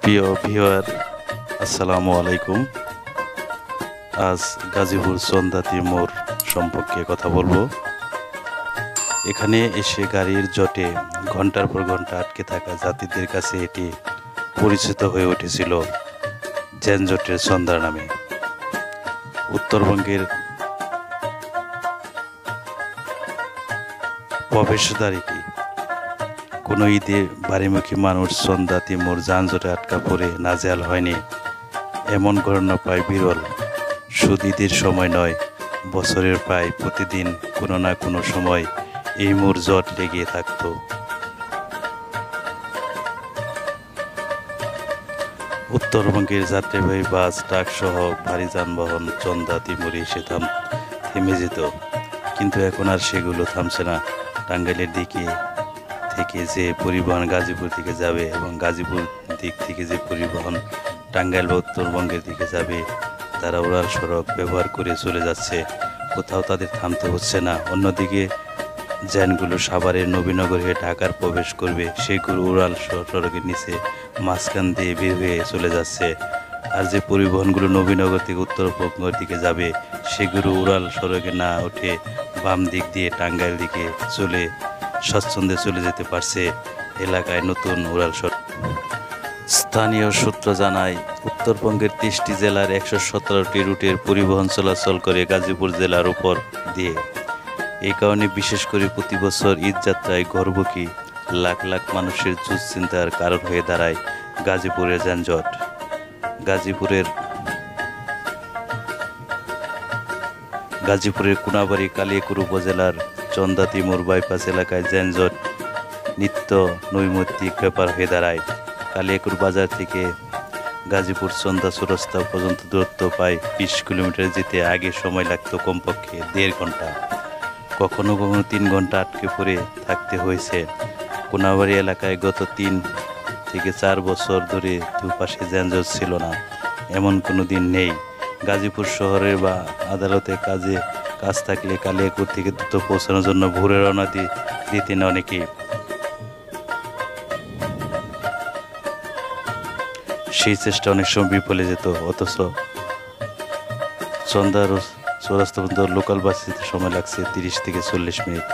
প্রিয় ভিউয়ার, আসসালামু আলাইকুম। আজ গাজীপুর চন্দাতি মোড় সম্পর্কে কথা বলবো। এখানে এসে গাড়ির জটে ঘন্টার পর ঘন্টা আটকে থাকা যাত্রীদের কাছে এটি পরিচিত হয়ে উঠেছিল যানজটের সন্ধ্যা নামে। উত্তরবঙ্গের প্রবেশদ্বার এটি। কোনো ঈদে বাড়িমুখী মানুষ চন্দাতি মোড় যানজটে আটকা পড়ে নাজেহাল হয়নি, এমন ঘটনা প্রায় বিরল। শুধু ঈদের সময় নয়, বছরের প্রায় প্রতিদিন কোনো না কোনো সময় এই মোড় জট লেগে থাকত। উত্তরবঙ্গের যাত্রীবাহী বাস, ট্রাক সহ ভারী যানবাহন চন্দাতি মোড়ে এসে থেমে যেত, কিন্তু এখন আর সেগুলো থামছে না। টাঙ্গাইলের দিকে থেকে যে পরিবহন গাজীপুর দিকে যাবে এবং গাজীপুর দিক থেকে যে পরিবহন টাঙ্গাইল বা উত্তরবঙ্গের দিকে যাবে, তারা উড়াল সড়ক ব্যবহার করে চলে যাচ্ছে। কোথাও তাদের থামতে হচ্ছে না। অন্যদিকে যানগুলো সাভারের নবীনগর হয়ে ঢাকার প্রবেশ করবে, সেগুলো উড়াল সড়কের নিচে মাঝখান দিয়ে বের হয়ে চলে যাচ্ছে। আর যে পরিবহনগুলো নবীনগর থেকে উত্তরবঙ্গের দিকে যাবে, সেগুলো উড়াল সড়কে না উঠে বাম দিক দিয়ে টাঙ্গাইল দিকে স্বচ্ছন্দে চলে যেতে পারছে। এলাকায় নতুন উড়াল সড়ক। স্থানীয় সূত্র জানায়, উত্তরবঙ্গের ৩০টি জেলার ১১৭টি রুটের পরিবহন চলাচল করে গাজীপুর জেলার উপর দিয়ে। এই কারণে বিশেষ করে প্রতি বছর ঈদযাত্রায় ঘরমুখী লাখ লাখ মানুষের দুশ্চিন্তার কারণ হয়ে দাঁড়ায় গাজীপুরের যানজট। গাজীপুরের কোনাবাড়ী কালিয়াকৈর উপজেলার চন্দাতি মোড় বাইপাস এলাকায় যানজট নিত্য নৈমিত্তিক ব্যাপার হয়ে দাঁড়ায়। কালিয়াকৈর বাজার থেকে গাজীপুর চন্দা চৌরাস্তা পর্যন্ত দূরত্ব প্রায় ২০ কিলোমিটার যেতে আগে সময় লাগত কমপক্ষে ১.৫ ঘন্টা, কখনো কখনো ৩ ঘন্টা আটকে পড়ে থাকতে হয়েছে। কোনাবাড়ী এলাকায় গত ৩ থেকে ৪ বছর ধরে দুপাশে যানজট ছিল না, এমন কোনো দিন নেই। গাজীপুর শহরের বা আদালতে কাজ থাকলে কালিয়াকৈর থেকে দ্রুত পৌঁছানোর জন্য ভোরে রওনা দিতেন অনেকেই। সেই চেষ্টা অনেক সময় বিফলে যেত, অথচ চন্দার চৌরাস্তা পর্যন্ত লোকাল বাস যেতে সময় লাগছে ৩০ থেকে ৪০ মিনিট।